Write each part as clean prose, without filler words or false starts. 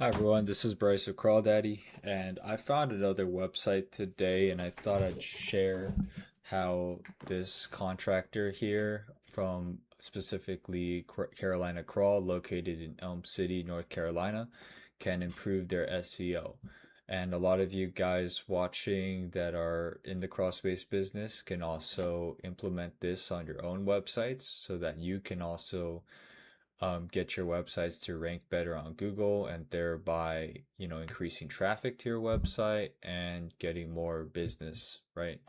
Hi everyone, this is Bryce of Crawdaddy, and I found another website today, and I thought I'd share how this contractor here from specifically Carolina Crawl, located in Elm City, North Carolina, can improve their SEO. And a lot of you guys watching that are in the crawl-based business can also implement this on your own websites so that you can also get your websites to rank better on Google and thereby, increasing traffic to your website and getting more business, right?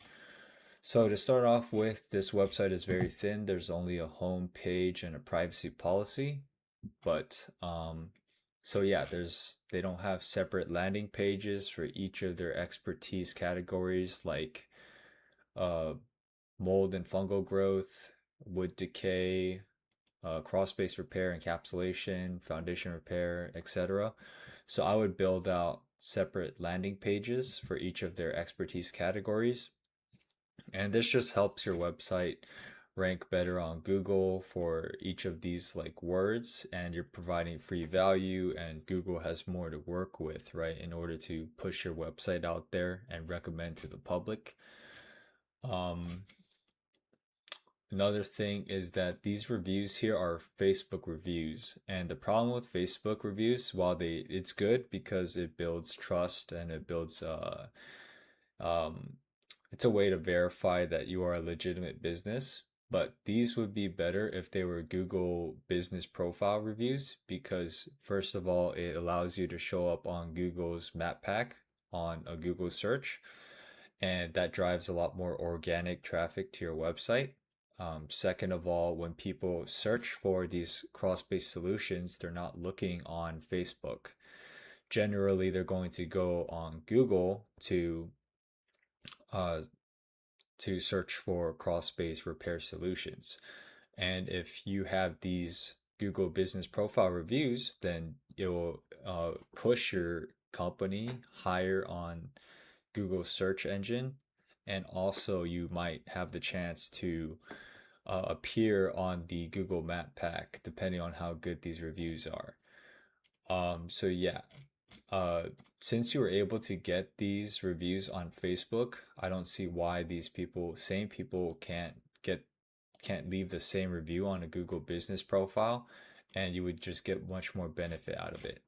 So to start off with, this website is very thin. There's only a home page and a privacy policy, but so yeah, they don't have separate landing pages for each of their expertise categories like uh, mold and fungal growth, wood decay, crawl space repair, encapsulation, foundation repair, etc. So I would build out separate landing pages for each of their expertise categories. And this just helps your website rank better on Google for each of these like words, and you're providing free value, and Google has more to work with, right, in order to push your website out there and recommend to the public. Um, Another thing is that these reviews here are Facebook reviews, and the problem with Facebook reviews, while it's good because it builds trust and it builds um it's a way to verify that you are a legitimate business, but these would be better if they were Google business profile reviews because first of all, it allows you to show up on Google's map pack on a Google search, and that drives a lot more organic traffic to your website. Second of all, when people search for these cross-based solutions, they're not looking on Facebook. Generally, they're going to go on Google uh, to search for cross-based repair solutions. And if you have these Google business profile reviews, then it will push your company higher on Google search engine. And also, you might have the chance to appear on the Google Map Pack, depending on how good these reviews are. So yeah, uh, since you were able to get these reviews on Facebook, I don't see why same people can't leave the same review on a Google business profile, and you would just get much more benefit out of it.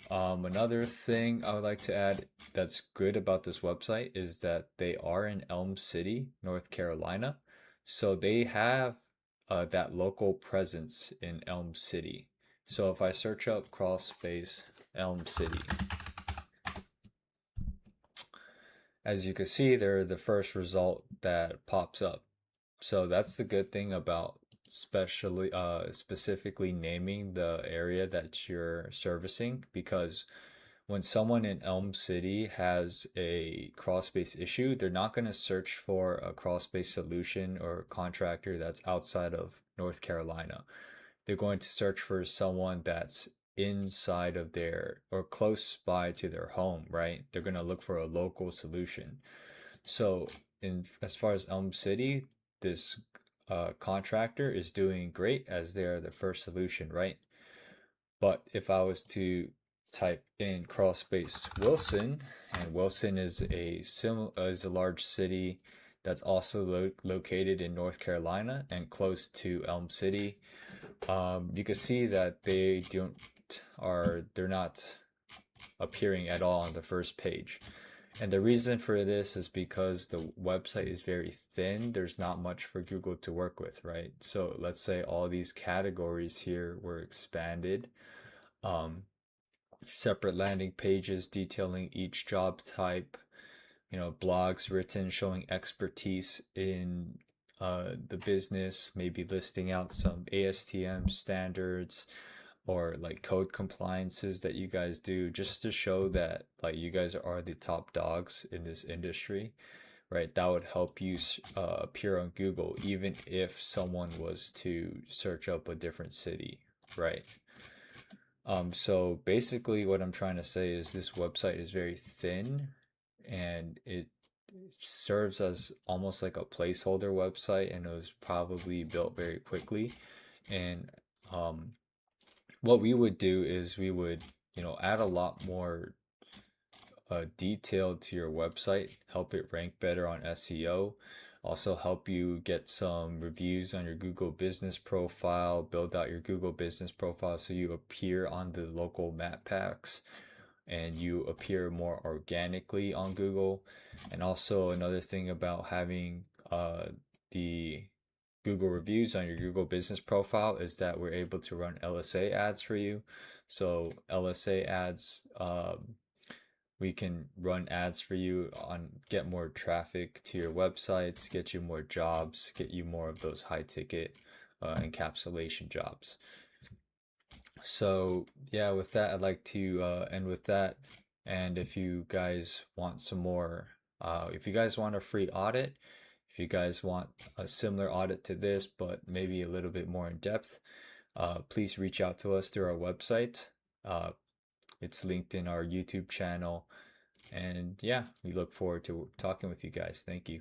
Another thing I would like to add that's good about this website is that they are in Elm City, North Carolina. So they have that local presence in Elm City. So if I search up crawl space Elm City, as you can see, they're the first result that pops up. So that's the good thing about specifically naming the area that you're servicing, because when someone in Elm City has a crawl space issue, they're not going to search for a crawl space solution or contractor that's outside of North Carolina. They're going to search for someone that's inside of their or close by to their home, right? They're going to look for a local solution. So, in as far as Elm City, this contractor is doing great as they're the first solution, right? But if I was to type in crawl space Wilson, and Wilson is a large city that's also located in North Carolina and close to Elm City, you can see that they're not appearing at all on the first page. And the reason for this is because the website is very thin. There's not much for Google to work with, right? So let's say all these categories here were expanded. Um, Separate landing pages detailing each job type, blogs written showing expertise in the business, maybe listing out some ASTM standards or like code compliances that you guys do, just to show that like you guys are the top dogs in this industry, right? That would help you appear on Google even if someone was to search up a different city, right? So basically what I'm trying to say is this website is very thin, and it serves as almost like a placeholder website, and it was probably built very quickly. And what we would do is we would add a lot more detail to your website, help it rank better on SEO, also help you get some reviews on your Google business profile, build out your Google business profile so you appear on the local map packs and you appear more organically on Google. And also another thing about having the Google reviews on your Google business profile is that we're able to run LSA ads for you. So LSA ads, we can run ads for you on get more traffic to your websites, get you more jobs, get you more of those high ticket encapsulation jobs. So yeah, with that, I'd like to end with that. And if you guys want some more, if you guys want a free audit, if you guys want a similar audit to this, but maybe a little bit more in depth, please reach out to us through our website. Uh, it's linked in our YouTube channel. And yeah, we look forward to talking with you guys. Thank you.